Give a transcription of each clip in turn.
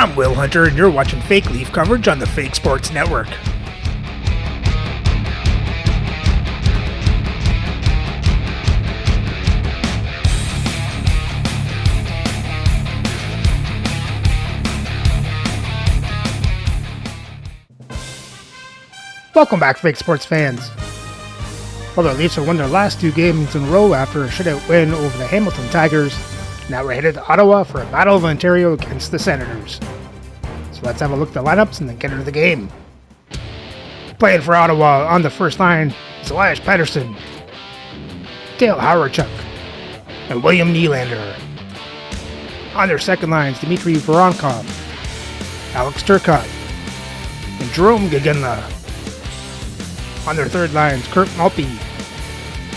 I'm Will Hunter, and you're watching Fake Leaf coverage on the Fake Sports Network. Welcome back, Fake Sports fans. Well, the Leafs have won their last 2 games in a row after a shutout win over the Hamilton Tigers. Now we're headed to Ottawa for a Battle of Ontario against the Senators. So let's have a look at the lineups and then get into the game. Playing for Ottawa on the first line is Elias Pettersson, Dale Hawerchuk, and William Nylander. On their second lines, Dmitry Voronkov, Alex Turcotte, and Jerome Gagenla. On their third lines, Kurt Malpe,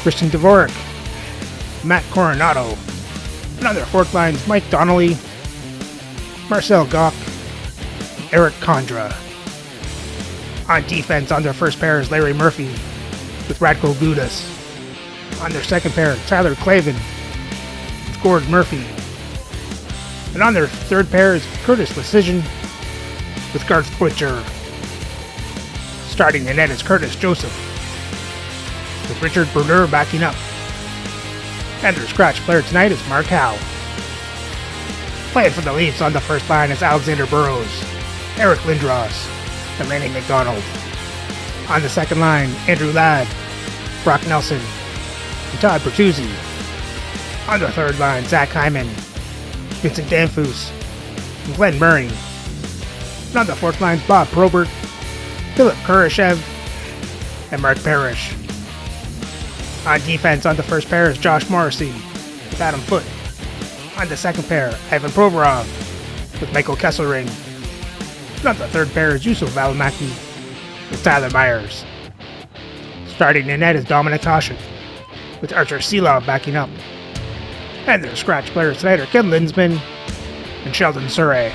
Christian Dvorak, Matt Coronado. And on their fourth lines, Mike Donnelly, Marcel Goc, and Eric Condra. On defense, on their first pair is Larry Murphy with Radko Gudas. On their second pair, Tyler Clavin with Gord Murphy. And on their third pair is Curtis Lecision with Garth Butcher. Starting the net is Curtis Joseph, with Richard Brodeur backing up. And their scratch player tonight is Mark Howe. Playing for the Leafs on the first line is Alexander Burrows, Eric Lindros, and Randy McDonald. On the second line, Andrew Ladd, Brock Nelson, and Todd Bertuzzi. On the third line, Zach Hyman, Vincent Danfus, and Glenn Murray. And on the fourth line, Bob Probert, Philip Kurashev, and Mark Parrish. On defense, on the first pair is Josh Morrissey with Adam Foote. On the second pair, Ivan Provorov with Michael Kesselring. And on the third pair is Yusuf Valimaki with Tyler Myers. Starting the net is Dominik Hasek with Archer Seelov backing up. And their scratch players tonight are Ken Lindsman and Sheldon Surrey.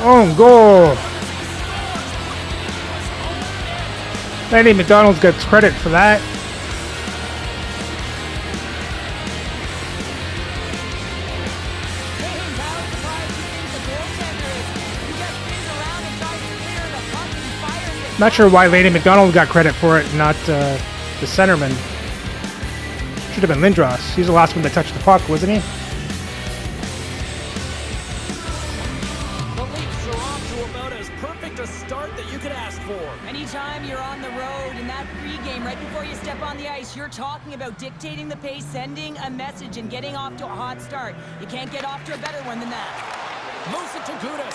Oh, goal! Randy McDonald gets credit for that. Not sure why Randy McDonald got credit for it, not the centerman. Should have been Lindros. He's the last one to touch the puck, wasn't he? Anytime you're on the road in that pregame, right before you step on the ice, you're talking about dictating the pace, sending a message, and getting off to a hot start. You can't get off to a better one than that. Moves it to Gudas.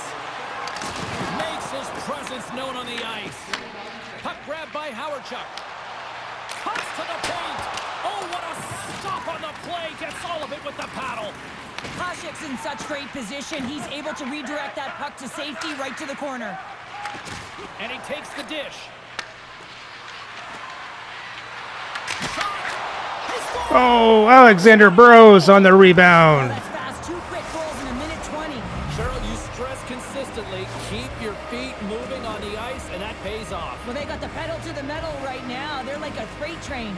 Makes his presence known on the ice. Puck grab by Hawerchuk. Cuts to the paint. Oh, what a stop on the play. Gets all of it with the paddle. Hasek's in such great position. He's able to redirect that puck to safety right to the corner. And he takes the dish. Oh, Alexander Burrows on the rebound. That's fast. 2 quick goals in a minute 20. Cheryl, you stress consistently. Keep your feet moving on the ice, and that pays off. Well, they got the pedal to the metal right now. They're like a freight train.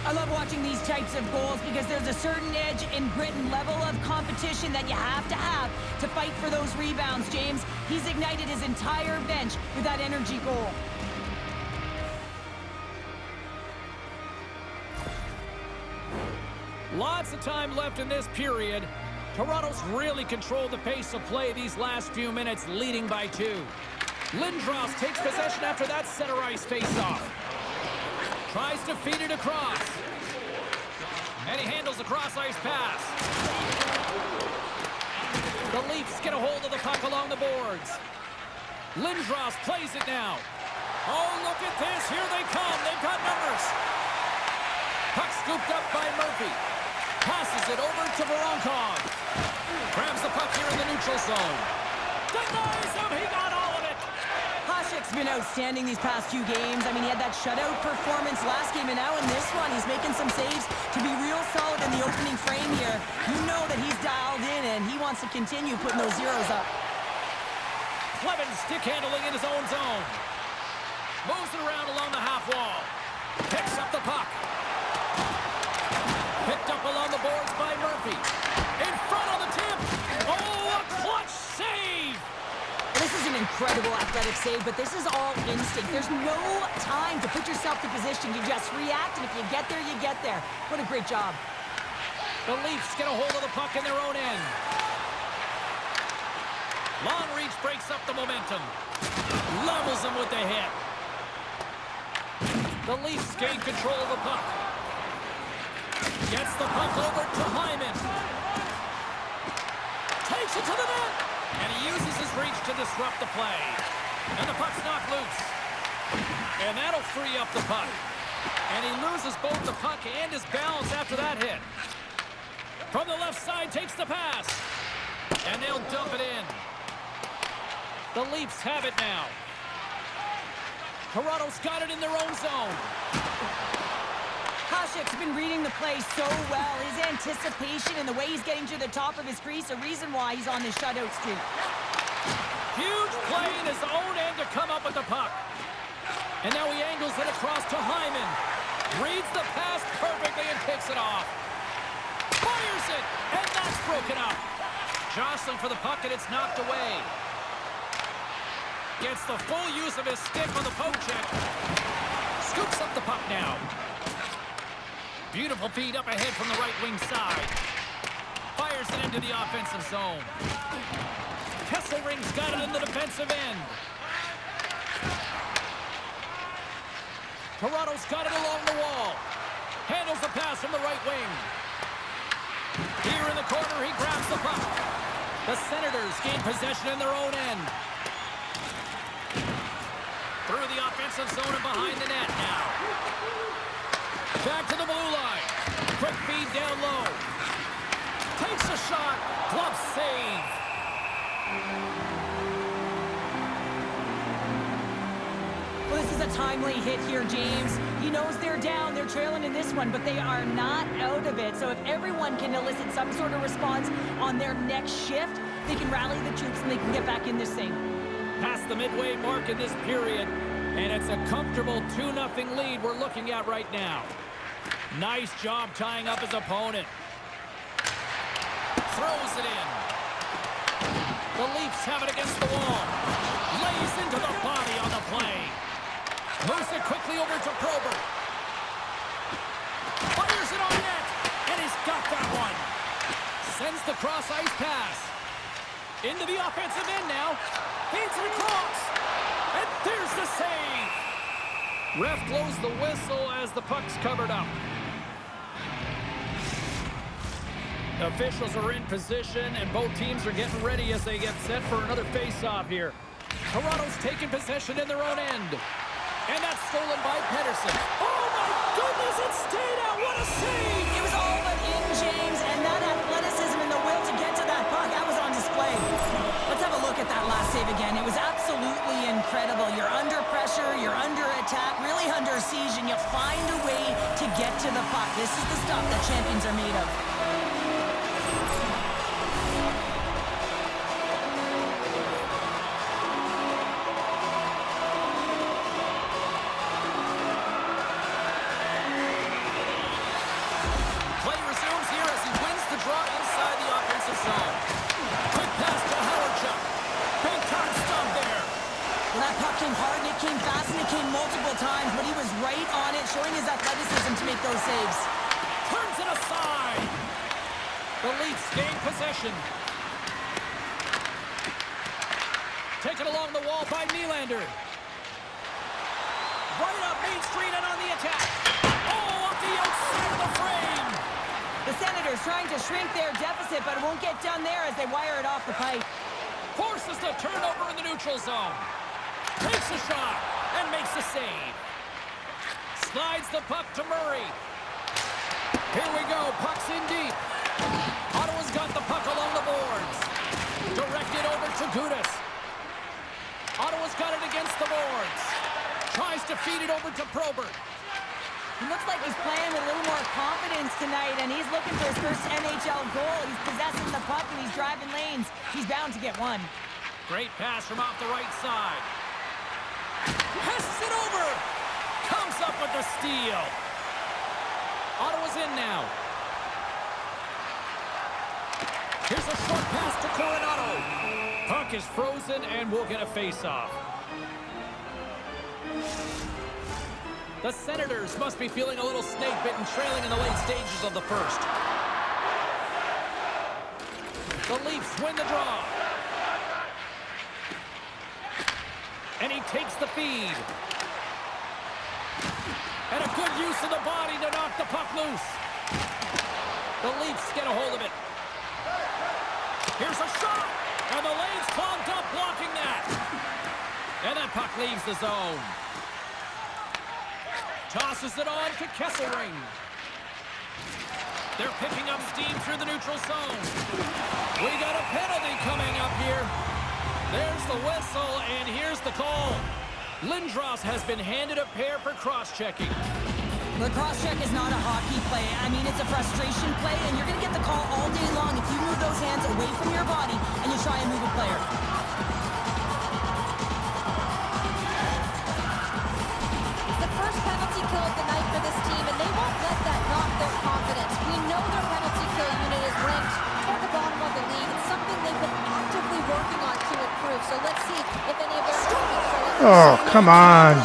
I love watching these types of goals because there's a certain edge and grit and level of competition that you have to fight for those rebounds, James. He's ignited his entire bench with that energy goal. Lots of time left in this period. Toronto's really controlled the pace of play these last few minutes, leading by 2. Lindros takes possession after that center ice face-off. Tries to feed it across. And he handles the cross-ice pass. The Leafs get a hold of the puck along the boards. Lindros plays it now. Oh, look at this. Here they come. They've got numbers. Puck scooped up by Murphy. Passes it over to Voronkov. Grabs the puck here in the neutral zone. Denies him. He got all of it. Hasek's been outstanding these past few games. I mean, he had that shutout performance last game, and now in this one, he's making some saves to be real solid in the opening frame here. You know that he's dialed in, and he wants to continue putting those zeros up. Clevin stick handling in his own zone. Moves it around along the half wall. Picks up the puck. Picked up along the boards by Murphy. In front on the tip. Oh, a clutch save! This is an incredible athletic save, but this is all instinct. There's no time to put yourself to position. You just react, and if you get there, you get there. What a great job. The Leafs get a hold of the puck in their own end. Long reach breaks up the momentum. Levels him with the hit. The Leafs gain control of the puck. Gets the puck over to Hyman. Takes it to the net. And he uses his reach to disrupt the play. And the puck's knocked loose. And that'll free up the puck. And he loses both the puck and his balance after that hit. From the left side, takes the pass. And they'll dump it in. The Leafs have it now. Toronto's got it in their own zone. Hasek's been reading the play so well. His anticipation and the way he's getting to the top of his crease, a reason why he's on this shutout streak. Huge play in his own end to come up with the puck. And now he angles it across to Hyman. Reads the pass perfectly and picks it off. Fires it, and that's broken up. Jostling for the puck, and it's knocked away. Gets the full use of his stick on the poke check. Scoops up the puck now. Beautiful feed up ahead from the right wing side. Fires it into the offensive zone. Kesselring's got it in the defensive end. Toronto's got it along the wall. Handles the pass from the right wing. Here in the corner, he grabs the puck. The Senators gain possession in their own end. Through the offensive zone and behind the net now. Back to the blue line. Quick feed down low. Takes a shot. Glove save. Well, this is a timely hit here, James. He knows they're down. They're trailing in this one, but they are not out of it. So if everyone can elicit some sort of response on their next shift, they can rally the troops and they can get back in this thing. Past the midway mark in this period, and it's a comfortable 2-0 lead we're looking at right now. Nice job tying up his opponent. Throws it in. The Leafs have it against the wall. Lays into the body on the play. Moves it quickly over to Probert. Fires it on net, and he's got that one. Sends the cross-ice pass. Into the offensive end now. Feeds it across. And there's the save. Ref blows the whistle as the puck's covered up. Officials are in position, and both teams are getting ready as they get set for another face-off here. Toronto's taking possession in their own end. And that's stolen by Pettersson. Oh, my goodness, it stayed out. What a save! It was all but in, James, and that athleticism and the will to get to that puck, that was on display. Let's have a look at that last save again. It was absolutely incredible. You're under pressure, you're under attack, really under siege, and you find a way to get to the puck. This is the stuff that champions are made of. Showing his athleticism to make those saves. Turns it aside. The Leafs gain possession. Taken along the wall by Nylander. Right up Main Street and on the attack. Oh, up the outside of the frame. The Senators trying to shrink their deficit, but it won't get done there as they wire it off the pipe. Forces the turnover in the neutral zone. Takes a shot and makes a save. Slides the puck to Murray. Here we go, puck's in deep. Ottawa's got the puck along the boards. Directed over to Gudas. Ottawa's got it against the boards. Tries to feed it over to Probert. He looks like he's playing with a little more confidence tonight, and he's looking for his first NHL goal. He's possessing the puck, and he's driving lanes. He's bound to get one. Great pass from off the right side. Passes it over. Comes up with the steal. Ottawa's in now. Here's a short pass to Coronado. Puck is frozen, and we'll get a face-off. The Senators must be feeling a little snake-bitten, trailing in the late stages of the first. The Leafs win the draw. And he takes the feed. And a good use of the body to knock the puck loose. The Leafs get a hold of it. Here's a shot. And the lane's clogged up, blocking that. And that puck leaves the zone. Tosses it on to Kesselring. They're picking up steam through the neutral zone. We got a penalty coming up here. There's the whistle, and here's the call. Lindros has been handed a pair for cross-checking. The cross-check is not a hockey play. I mean, it's a frustration play, and you're going to get the call all day long if you move those hands away from your body and you try and move a player. It's the first penalty kill of the night for this team, and they won't let that knock their confidence. We know their penalty kill unit is ranked toward the bottom of the league. It's something they've been actively working on to improve, so let's see if any of their opponents show it. Oh, come on.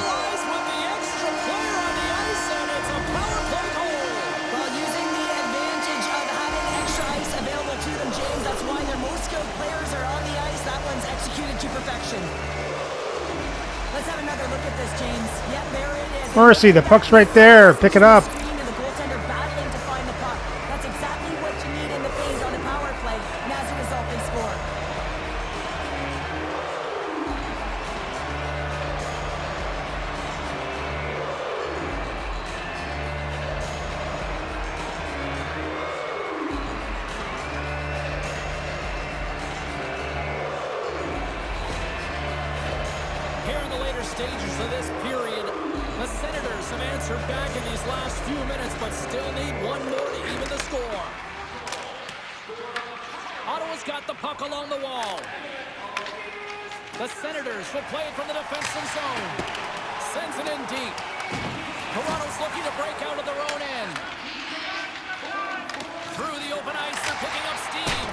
Let's have another look at this, James. Yep, there it is. Mercy, the puck's right there. Pick it up. The goaltender battling to find the puck. That's exactly what you need in the phase on a power play. And as a result, they score. Stages of this period, the Senators have answered back in these last few minutes, but still need one more to even the score. Ottawa's got the puck along the wall. The Senators will play it from the defensive zone. Sends it in deep. Toronto's looking to break out of their own end. Through the open ice, they're picking up steam.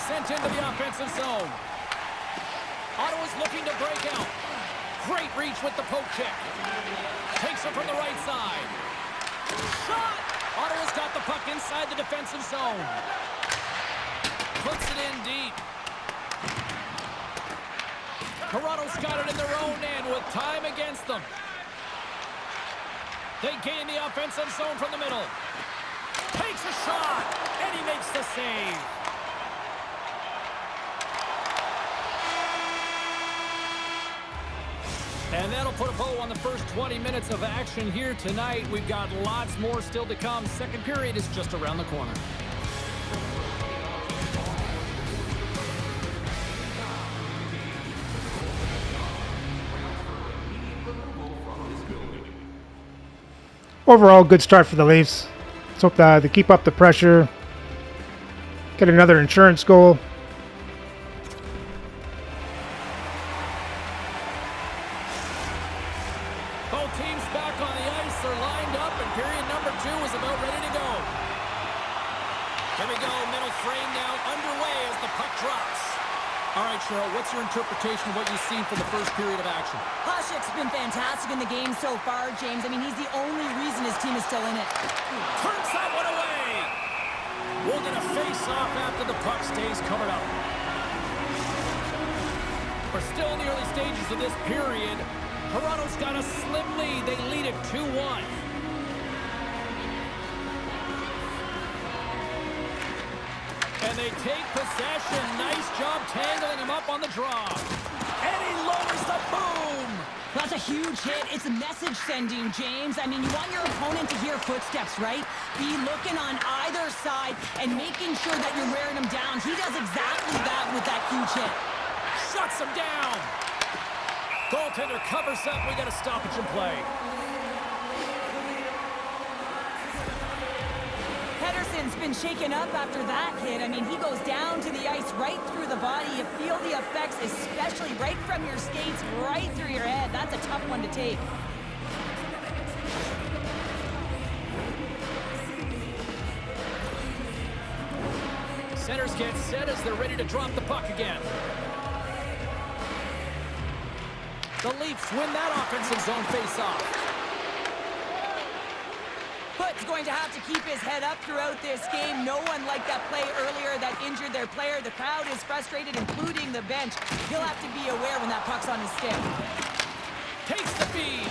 Sent into the offensive zone. Ottawa's looking to break out. Great reach with the poke check. Takes it from the right side. Shot! Ottawa's got the puck inside the defensive zone. Puts it in deep. Toronto's got it in their own end with time against them. They gain the offensive zone from the middle. Takes a shot, and he makes the save. And that'll put a bow on the first 20 minutes of action here tonight. We've got lots more still to come. Second period is just around the corner. Overall, good start for the Leafs. Let's hope they keep up the pressure. Get another insurance goal. What's your interpretation of what you've seen from the first period of action? Hasek's been fantastic in the game so far, James. I mean, he's the only reason his team is still in it. Turns that one away. We'll get a face-off after the puck stays covered up. We're still in the early stages of this period. Toronto's got a slim lead. They lead it 2-1. And they take possession. Nice job tangling him up on the draw. And he lowers the boom. That's a huge hit. It's a message sending, James. I mean, you want your opponent to hear footsteps, right? Be looking on either side and making sure that you're wearing him down. He does exactly that with that huge hit. Shuts him down. Goaltender covers up. We got a stoppage in play. Pedersen's been shaken up after that hit. I mean, he goes down to the ice right through the body. You feel the effects, especially right from your skates, right through your head. That's a tough one to take. Centers get set as they're ready to drop the puck again. The Leafs win that offensive zone face-off. Hood's going to have to keep his head up throughout this game. No one liked that play earlier that injured their player. The crowd is frustrated, including the bench. He'll have to be aware when that puck's on his stick. Takes the feed.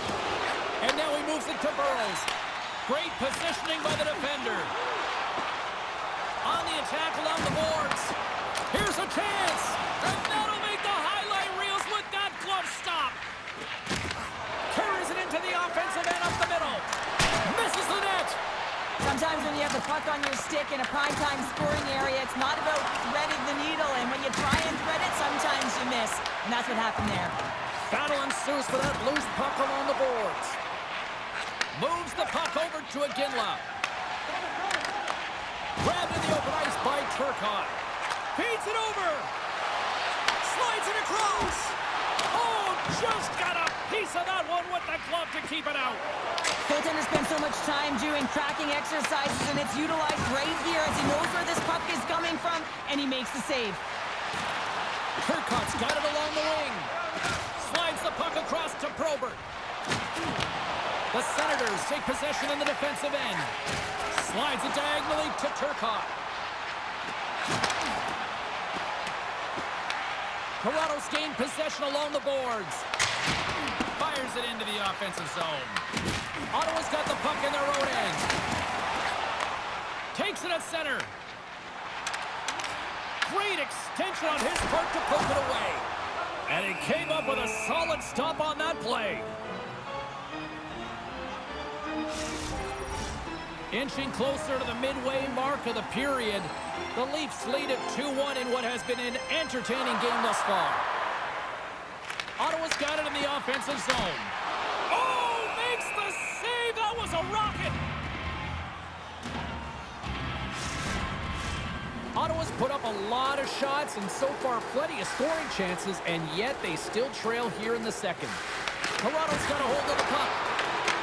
And now he moves it to Burrows. Great positioning by the defender. On the attack along the boards. Here's a chance. And that'll make the highlight reels with that glove stop. Carries it into the offensive end up the middle. Misses the net. Sometimes when you have the puck on your stick in a primetime scoring area, it's not about threading the needle. And when you try and thread it, sometimes you miss. And that's what happened there. Battle ensues for that loose puck along the boards. Moves the puck over to Iginla. Grabbed in the open ice by Turcotte. Feeds it over. Slides it across. Oh, just got a piece of that one with the glove to keep it out. Goaltender spends so much time doing tracking exercises, and it's utilized right here as he knows where this puck is coming from, and he makes the save. Turcotte's got it along the wing. Slides the puck across to Probert. The Senators take possession in the defensive end. Slides it diagonally to Turcotte. Toronto's gained possession along the boards. Fires it into the offensive zone. Ottawa's got the puck in their own end. Takes it at center. Great extension on his part to poke it away. And he came up with a solid stop on that play. Inching closer to the midway mark of the period, the Leafs lead at 2-1 in what has been an entertaining game thus far. Ottawa's got it in the offensive zone. Oh, makes the save! That was a rocket! Ottawa's put up a lot of shots and so far plenty of scoring chances, and yet they still trail here in the second. Toronto's got a hold of the puck.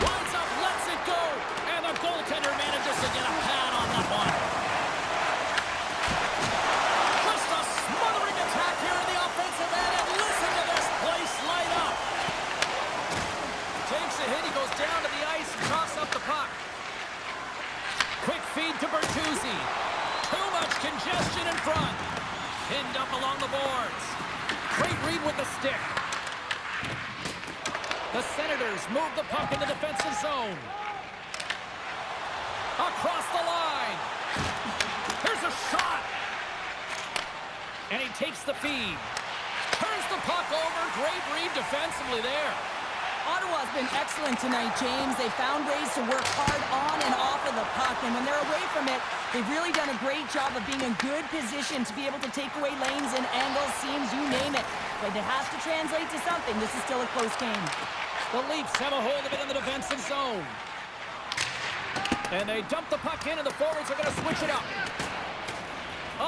Winds up, lets it go, and the goaltender manages to get a pad on that one. Just a smothering attack here in the offensive end, and listen to this place light up. Takes a hit, he goes down to the ice and tosses up the puck. Quick feed to Bertuzzi. Too much congestion in front. Pinned up along the boards. Great read with the stick. The Senators move the puck in the defensive zone. Across the line. Here's a shot. And he takes the feed. Turns the puck over. Great read defensively there. Ottawa's been excellent tonight, James. They found ways to work hard on and off of the puck, and when they're away from it, they've really done a great job of being in good position to be able to take away lanes and angles, seams, you name it. But it has to translate to something. This is still a close game. The Leafs have a hold of it in the defensive zone. And they dump the puck in, and the forwards are going to switch it up.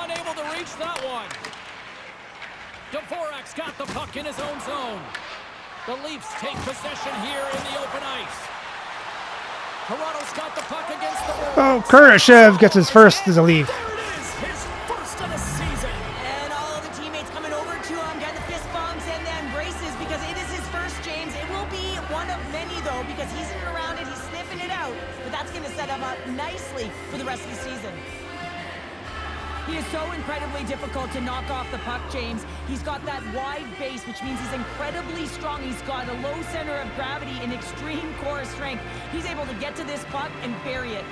Unable to reach that one. Dvorak's got the puck in his own zone. The Leafs take possession here in the open ice. Toronto's got the puck against the boards. Oh, Kurashev gets his first as a Leaf. There it is, his first of the season. And all of the teammates coming over to him, getting the fist bumps and the embraces because it is his first, James. It will be one of many, though, because he's in around it, he's sniffing it out. But that's going to set him up nicely for the rest of the season. He is so incredibly difficult to knock off the puck, James. He's got that wide base, which means he's incredibly strong. He's got a low center of gravity and extreme core strength. He's able to get to this puck and bury it.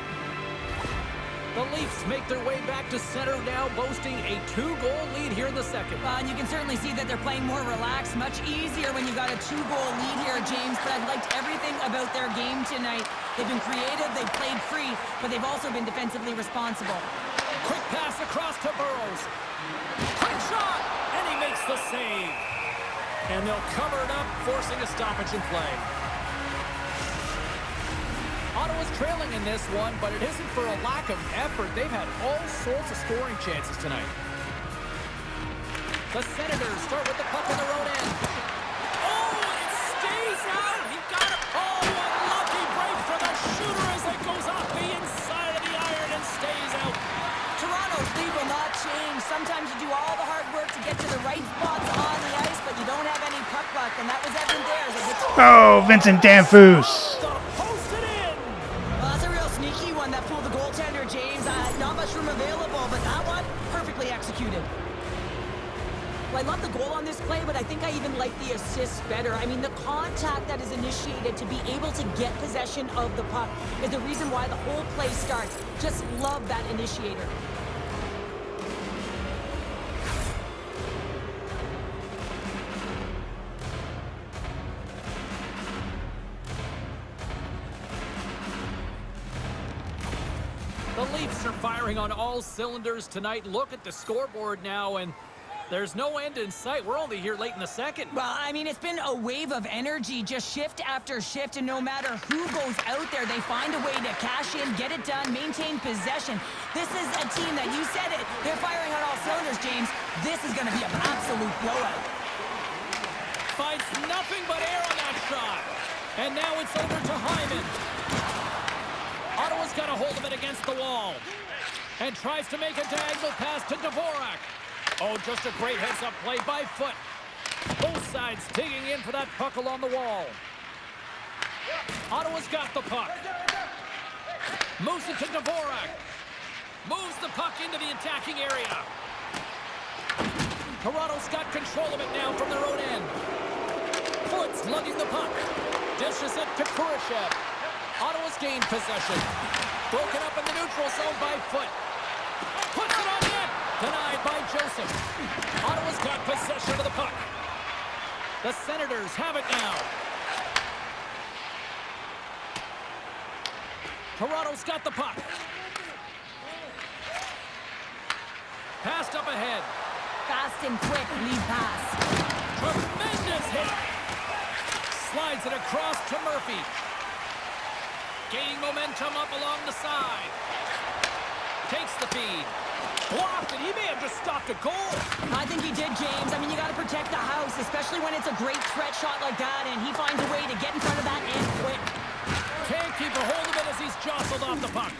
The Leafs make their way back to center now, boasting a 2-goal lead here in the second. And you can certainly see that they're playing more relaxed, much easier when you got a 2-goal lead here, James. But I've liked everything about their game tonight. They've been creative, they've played free, but they've also been defensively responsible. Quick pass across to Burrows. Quick shot, and he makes the save. And they'll cover it up, forcing a stoppage in play. Ottawa's trailing in this one, but it isn't for a lack of effort. They've had all sorts of scoring chances tonight. The Senators start with the puck on their own end. Oh, it stays out. He got it. Oh, unlucky break for the shooter as it goes off the inside of the iron and stays out. Toronto's lead will not change. Sometimes you do all the hard work to get to the right spots on the ice, but you don't have any puck luck, and that was evident there. Oh, Vincent Danfus. Posted in. Well, that's a real sneaky one that fooled the goaltender, James. Not much room available, but that one, perfectly executed. Well, I love the goal on this play, but I think I even like the assist better. I mean, the contact that is initiated to be able to get possession of the puck is the reason why the whole play starts. Just love that initiator. The Leafs are firing on all cylinders tonight. Look at the scoreboard now, and there's no end in sight. We're only here late in the second. Well, I mean, it's been a wave of energy, just shift after shift, and no matter who goes out there, they find a way to cash in, get it done, maintain possession. This is a team that, you said it, they're firing on all cylinders, James. This is going to be an absolute blowout. Finds nothing but air on that shot. And now it's over to Hyman. Ottawa's got a hold of it against the wall. And tries to make a diagonal pass to Dvorak. Oh, just a great heads-up play by Foot. Both sides digging in for that puck along the wall. Ottawa's got the puck. Moves it to Dvorak. Moves the puck into the attacking area. Toronto's got control of it now from their own end. Foot's lugging the puck. Dishes it to Kurashev. Ottawa's gained possession. Broken up in the neutral zone by Foot. Puts it on the end. Denied by Joseph. Ottawa's got possession of the puck. The Senators have it now. Toronto's got the puck. Passed up ahead. Fast and quick lead pass. Tremendous hit. Slides it across to Murphy. Gaining momentum up along the side. Takes the feed. Blocked it. He may have just stopped a goal. I think he did, James. I mean, you got to protect the house, especially when it's a great threat shot like that, and he finds a way to get in front of that and quick. Can't keep a hold of it as he's jostled off the puck.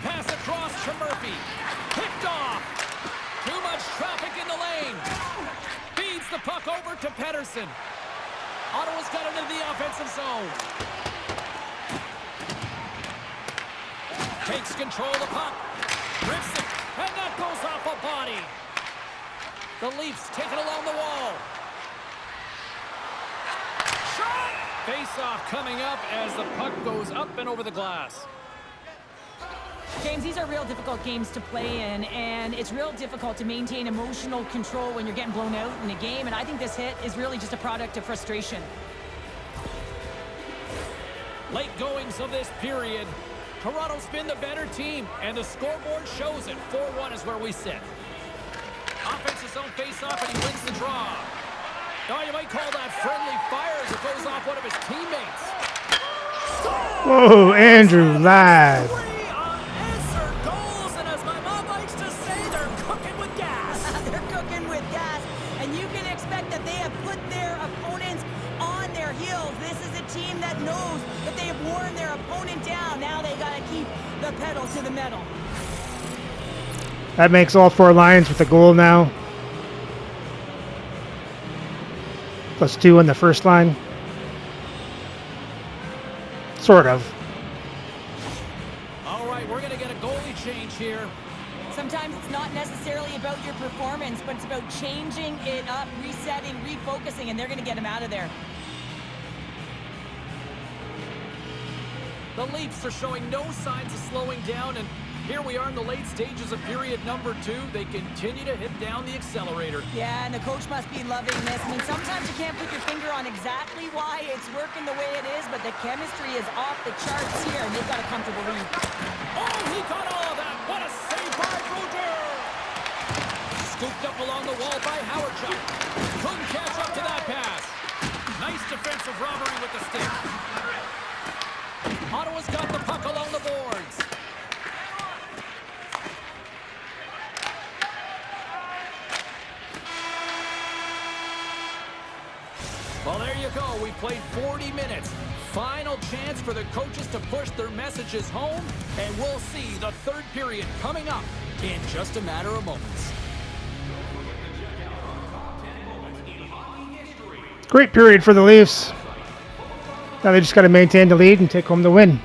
Pass across to Murphy. Picked off. Too much traffic in the lane. Feeds the puck over to Pettersson. Ottawa's got it into the offensive zone. Takes control of the puck. Rips it. And that goes off a body. The Leafs take it along the wall. Shot! Face-off coming up as the puck goes up and over the glass. James, these are real difficult games to play in, and it's real difficult to maintain emotional control when you're getting blown out in a game, and I think this hit is really just a product of frustration. Late goings of this period. Toronto's been the better team, and the scoreboard shows it. 4-1 is where we sit. Offensive zone face-off, and he wins the draw. Oh, you might call that friendly fire as it goes off one of his teammates. Whoa, Andrew Ladd. Three unanswered goals, and as my mom likes to say, they're cooking with gas. They're cooking with gas, and you can expect that they have put their opponents on their heels. This is a team that knows that they have worn their opponent down. Now they got to keep the pedal to the metal. That makes all 4 lines with a goal now. +2 on the first line. Sort of. All right, we're going to get a goalie change here. Sometimes it's not necessarily about your performance, but it's about changing it up, resetting, refocusing, and they're going to get him out of there. The Leafs are showing no signs of slowing down, and here we are in the late stages of period number 2. They continue to hit down the accelerator. Yeah, and the coach must be loving this. I mean, sometimes you can't put your finger on exactly why it's working the way it is, but the chemistry is off the charts here, and they've got a comfortable lead. Oh, he got all of that. What a save by Brodeur. Scooped up along the wall by Howardchuk. Couldn't catch up to that pass. Nice defensive robbery with the stick. Ottawa's got the puck along the boards. Well, there you go. We played 40 minutes. Final chance for the coaches to push their messages home, and we'll see the third period coming up in just a matter of moments. Great period for the Leafs. Now they just got to maintain the lead and take home the win.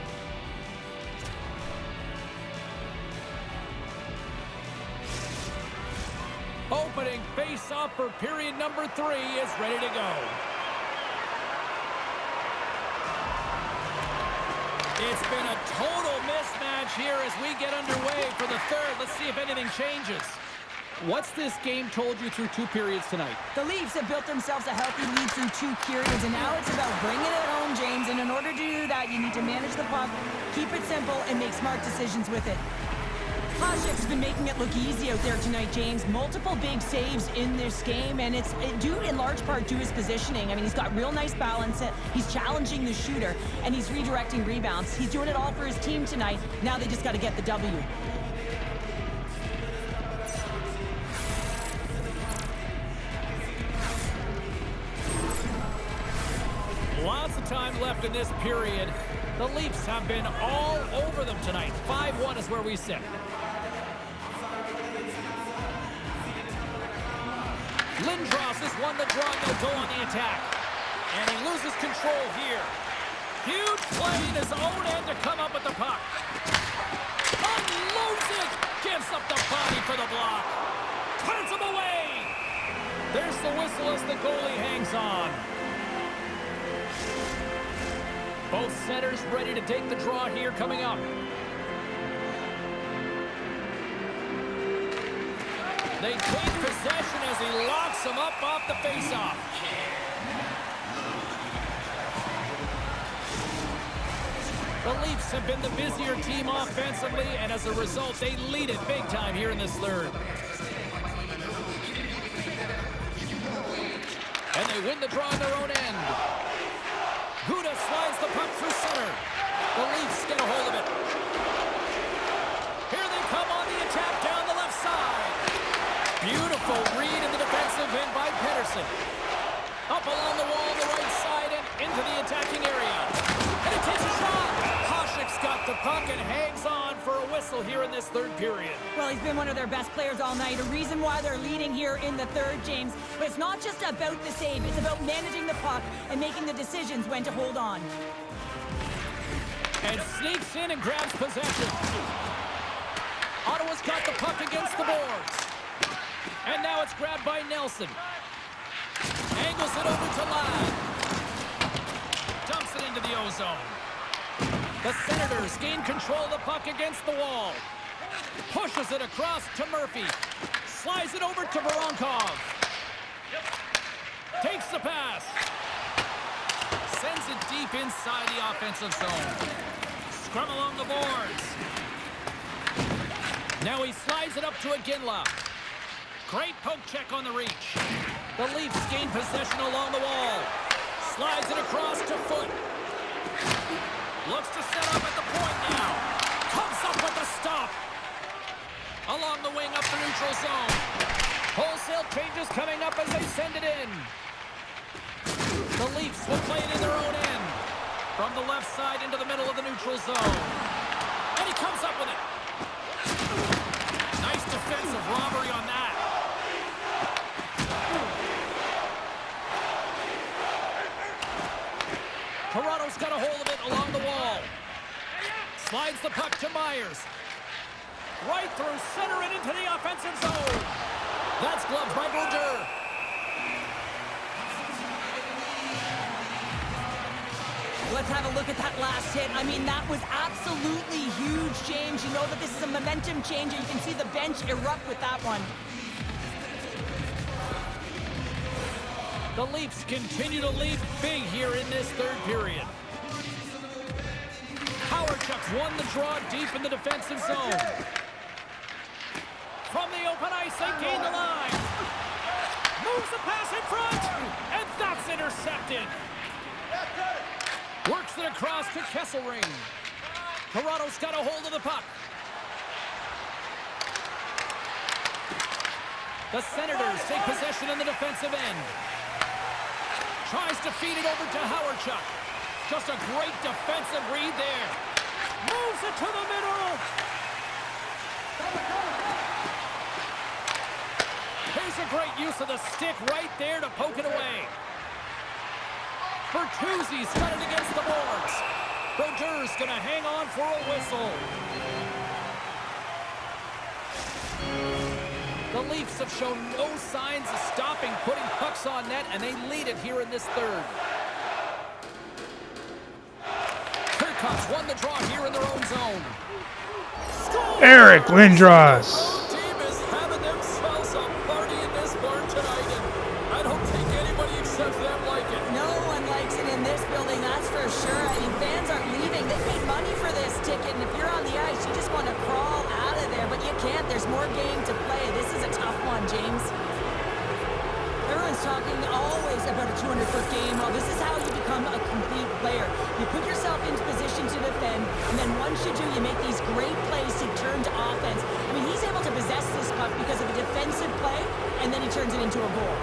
Opening face-off for period number 3 is ready to go. It's been a total mismatch here as we get underway for the third. Let's see if anything changes. What's this game told you through 2 periods tonight? The Leafs have built themselves a healthy lead through 2 periods, and now it's about bringing it home, James. And in order to do that, you need to manage the puck, keep it simple, and make smart decisions with it. Hasek's been making it look easy out there tonight, James. Multiple big saves in this game, and it's due in large part to his positioning. I mean, he's got real nice balance. He's challenging the shooter, and he's redirecting rebounds. He's doing it all for his team tonight. Now they just got to get the W. Lots of time left in this period. The Leafs have been all over them tonight. 5-1 is where we sit. Lindros has won the draw. They'll go on the attack. And he loses control here. Huge play in his own end to come up with the puck. Unloads it. Gives up the body for the block. Turns him away. There's the whistle as the goalie hangs on. Both centers ready to take the draw here coming up. They take possession as he locks him up off the faceoff. The Leafs have been the busier team offensively, and as a result, they lead it big time here in this third. And they win the draw on their own end. Gouda slides the puck through center. The Leafs get a hold of it. Here they come on the attack down the left side. Beautiful read in the defensive end by Pettersson. Up along the wall on the right side and into the attacking area. And he takes a shot. Hasek's got the puck and hangs on for a whistle here in this third period. Well, he's been one of their best players all night. A reason why they're leading here in the third, James. But it's not just about the save. It's about managing the puck and making the decisions when to hold on. And sneaks in and grabs possession. Ottawa's got the puck against the boards. And now it's grabbed by Nelson. Angles it over to Ladd. Dumps it into the ozone. The Senators gain control of the puck against the wall. Pushes it across to Murphy. Slides it over to Voronkov. Takes the pass. Sends it deep inside the offensive zone. Scrum along the boards. Now he slides it up to Iginla. Great poke check on the reach. The Leafs gain possession along the wall. Slides it across to Foot. Looks to set up at the point now. Comes up with the stop. Along the wing up the neutral zone. Wholesale changes coming up as they send it in. The Leafs will play it in their own end. From the left side into the middle of the neutral zone. And he comes up with it. Nice defensive robbery on that. Toronto's got a hold of it along the wall. Slides the puck to Myers. Right through center and into the offensive zone. That's gloved by Brodeur. Well, let's have a look at that last hit. I mean, that was absolutely huge, James. You know that this is a momentum changer. You can see the bench erupt with that one. The Leafs continue to lead big here in this third period. Howardchuk's won the draw deep in the defensive zone. From the open ice, they gain the line. Moves the pass in front, and that's intercepted. Works it across to Kesselring. Toronto's got a hold of the puck. The Senators take possession in the defensive end. Tries to feed it over to Howardchuk. Just a great defensive read there. Moves it to the middle. Here's a great use of the stick right there to poke it away. Bertuzzi's got it against the boards. Brodeurs gonna hang on for a whistle. The Leafs have shown no signs of stopping putting pucks on net, and they lead it here in this third. Turcotte's won the draw here in their own zone. Score! Eric Lindros. Both team is having themselves a party in this barn tonight, and I don't think anybody except them like it. No one likes it in this building, that's for sure. I mean, fans aren't leaving. They paid money for this ticket, and if you're on the ice, you just want to crawl out of there, but you can't. There's more game to play. This is a tough one, James. Everyone's talking always about a 200-foot game. Well, this is how you become a complete player. You put yourself into position to defend, and then once you do, you make these great plays to turn to offense. I mean, he's able to possess this puck because of a defensive play, and then he turns it into a goal.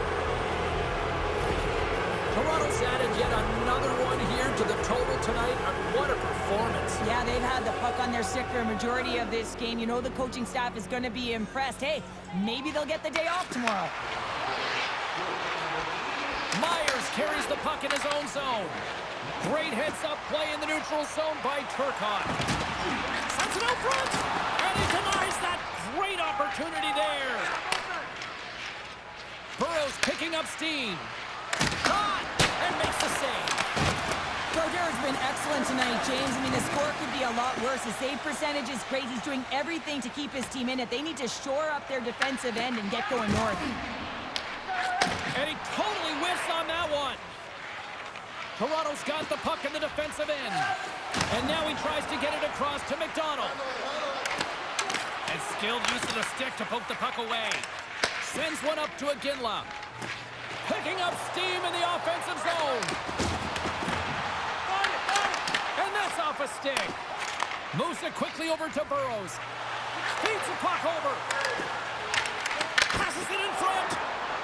Toronto's added yet another one here to the total tonight. What a performance. Yeah, they've had the puck on their stick for a majority of this game. You know the coaching staff is going to be impressed. Hey, maybe they'll get the day off tomorrow. Myers carries the puck in his own zone. Great heads-up play in the neutral zone by Turcotte. Sends it out front, and he denies that great opportunity there. Burrow's picking up steam. Shot, and makes the save. Brodeur's been excellent tonight, James. I mean, the score could be a lot worse. His save percentage is great. He's doing everything to keep his team in it. They need to shore up their defensive end and get going north. And he totally whiffs on that one. Toronto's got the puck in the defensive end. And now he tries to get it across to McDonald. And skilled use of the stick to poke the puck away. Sends one up to Iginla. Picking up steam in the offensive zone. And that's off a stick. Moves it quickly over to Burrows. Feeds the puck over. Passes it in front.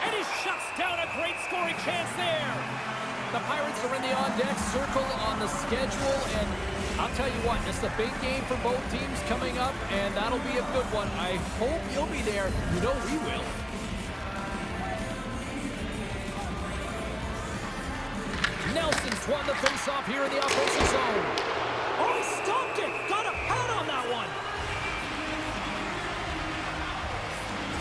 And he shuts down a great scoring chance there. The Pirates are in the on-deck circle on the schedule. And I'll tell you what, it's a big game for both teams coming up. And that'll be a good one. I hope you'll be there. You know we will. Nelson's won the face-off here in the offensive zone. Oh, he stopped it! Got a pad on that one!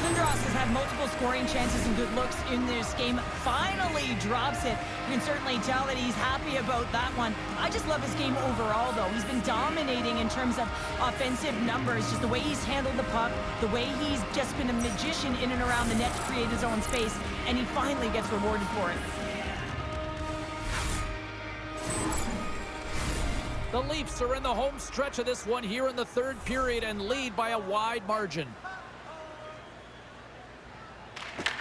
Lindros has had multiple scoring chances and good looks in this game. Finally drops it. You can certainly tell that he's happy about that one. I just love his game overall, though. He's been dominating in terms of offensive numbers. Just the way he's handled the puck, the way he's just been a magician in and around the net to create his own space, and he finally gets rewarded for it. The Leafs are in the home stretch of this one here in the third period and lead by a wide margin.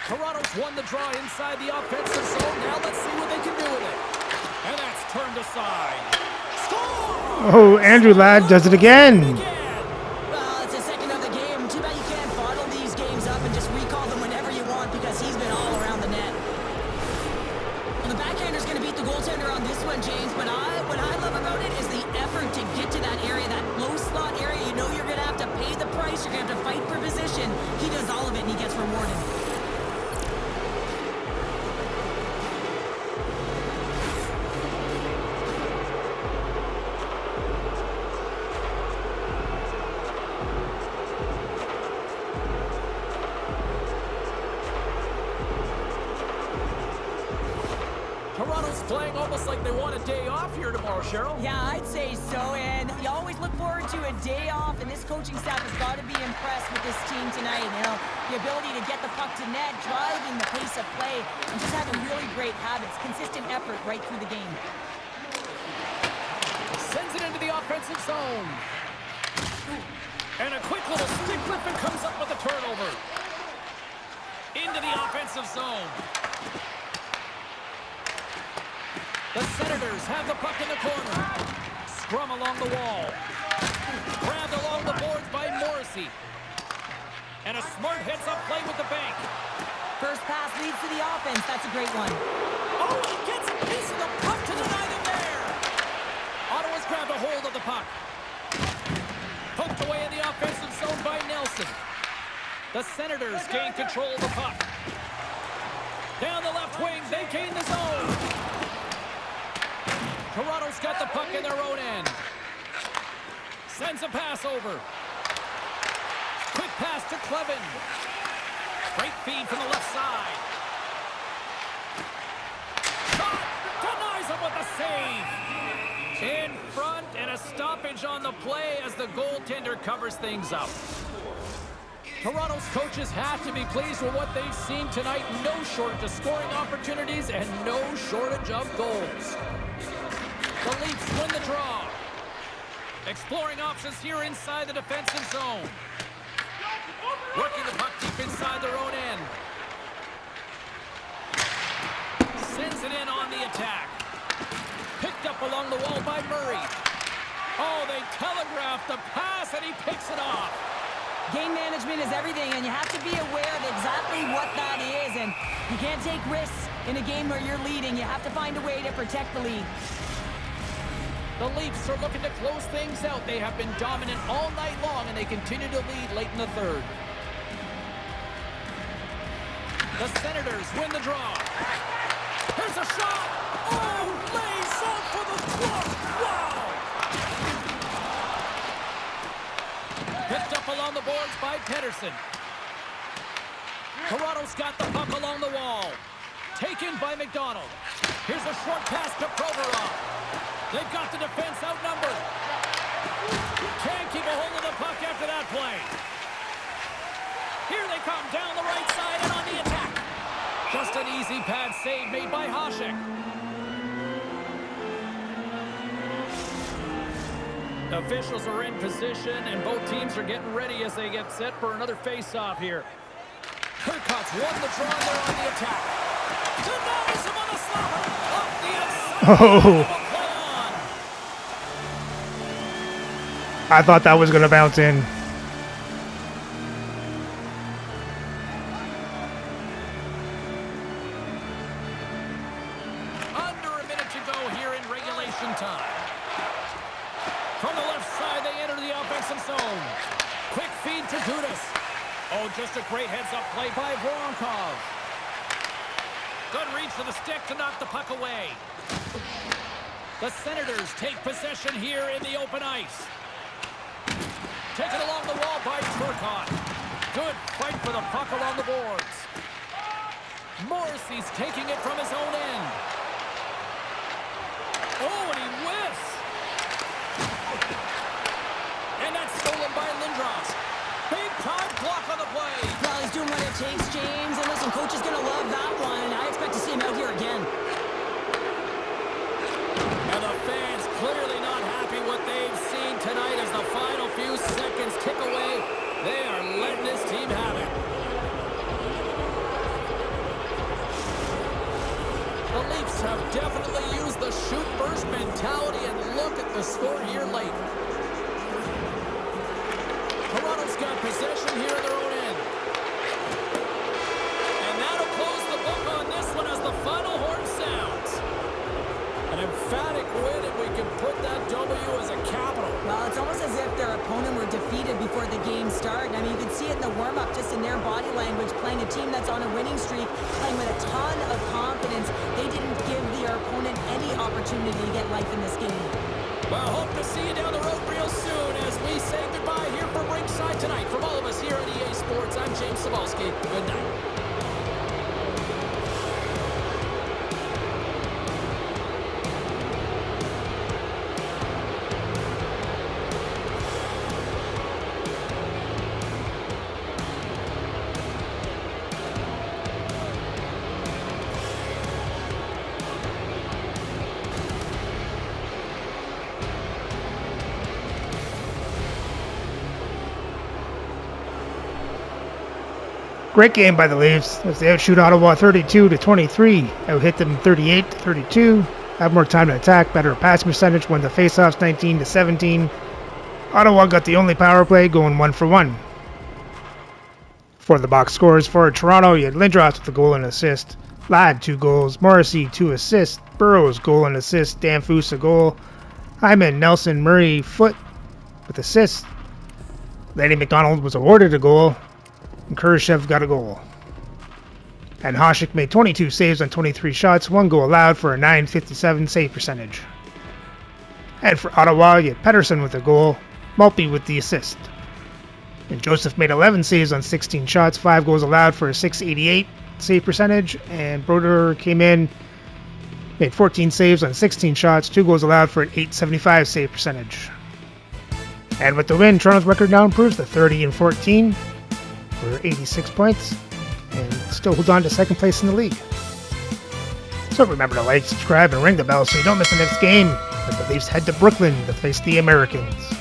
Toronto's won the draw inside the offensive zone. Now let's see what they can do with it. And that's turned aside. Score! Oh, Andrew Ladd does it again. Well, it's a second of the game. Too bad you can't bottle these games up and just recall them whenever you want because he's been all around the net. Well, the backhander's going to beat the goaltender on this one, James, but what I love about it is the effort to get to that area, that low slot area. You know you're going to have to pay the price. You're going to have to fight for position. He does all of it, and he gets rewarded. Displaying almost like they want a day off here tomorrow, Cheryl. Yeah, I'd say so, and you always look forward to a day off, and this coaching staff has got to be impressed with this team tonight. You know, the ability to get the puck to net, driving the pace of play, and just having really great habits, consistent effort right through the game. Sends it into the offensive zone. And a quick little stick flip and comes up with a turnover. Into the offensive zone. The Senators have the puck in the corner. Scrum along the wall. Grabbed along the boards by Morrissey. And a smart heads-up play with the bank. First pass leads to the offense. That's a great one. Oh, he gets a piece of the puck to deny them there. Ottawa's grabbed a hold of the puck. Poked away in the offensive zone by Nelson. The Senators gain control of the puck. Down the left wing, they gain the zone. Toronto's got the puck in their own end. Sends a pass over. Quick pass to Clevin. Great feed from the left side. Shot! Denies him with a save. In front, and a stoppage on the play as the goaltender covers things up. Toronto's coaches have to be pleased with what they've seen tonight. No shortage of scoring opportunities and no shortage of goals. The Leafs win the draw. Exploring options here inside the defensive zone. Working the puck deep inside their own end. Sends it in on the attack. Picked up along the wall by Murray. Oh, they telegraphed the pass and he picks it off. Game management is everything, and you have to be aware of exactly what that is, and you can't take risks in a game where you're leading. You have to find a way to protect the lead. The Leafs are looking to close things out. They have been dominant all night long, and they continue to lead late in the third. The Senators win the draw. Here's a shot. Oh, lays up for the glove. Wow! Picked up along the boards by Pedersen. Toronto's got the puck along the wall. Taken by McDonald. Here's a short pass to Provorov. They've got the defense outnumbered. Can't keep a hold of the puck after that play. Here they come down the right side and on the attack. Just an easy pad save made by Hasek. Officials are in position, and both teams are getting ready as they get set for another face-off here. Turcotte's won the draw there on the attack. Denies him on the slapper. Off the outside. Oh. I thought that was going to bounce in. Under a minute to go here in regulation time. From the left side, they enter the offensive zone. Quick feed to Dudas. Oh, just a great heads-up play by Voronkov. Good reach to the stick to knock the puck away. The Senators take possession here in the open ice. Taken along the wall by Turcotte. Good fight for the puck along the boards. Morrissey's taking it from his own end. Oh, and he whiffs. And that's stolen by Lindros. Big time block on the play. Well, he's doing what it takes, James. And listen, coach is going to love that one. And I expect to see him out here again. And the fans clearly not happy what they've seen tonight as the final few seconds tick away. They are letting this team have it. The Leafs have definitely used the shoot-first mentality, and look at the score here late. Toronto's got possession here in their own end. And that'll close the book on this one as the final horn sounds. An emphatic win, and we can put that W as a capital. Well, it's almost as if their opponent were defeated before the game started. I mean, you can see it in the warm-up, just in their body language, playing a team that's on a winning streak, playing with a ton of confidence. They didn't give their opponent any opportunity to get life in this game. Well, hope to see you down the road real soon as we say goodbye here from ringside tonight. From all of us here at EA Sports, I'm James Cebulski. Good night. Great game by the Leafs as they outshoot Ottawa 32-23, out-hit them 38-32, have more time to attack, better pass percentage, won the faceoffs 19-17. Ottawa got the only power play, going 1-for-1. For the box scores for Toronto, you had Lindros with a goal and assist, Ladd 2 goals, Morrissey 2 assists, Burrows goal and assist, Danfus a goal, Hyman, Nelson, Murray, Foote with assists. Lanny McDonald was awarded a goal, and Kurashev got a goal. And Hasek made 22 saves on 23 shots, 1 goal allowed for a .957 save percentage. And for Ottawa, you had Pettersson with a goal, Maltby with the assist. And Joseph made 11 saves on 16 shots, 5 goals allowed for a .688 save percentage. And Broder came in, made 14 saves on 16 shots, 2 goals allowed for an .875 save percentage. And with the win, Toronto's record now improves to 30-14 for 86 points and still hold on to second place in the league. So remember to like, subscribe, and ring the bell so you don't miss the next game as the Leafs head to Brooklyn to face the Americans.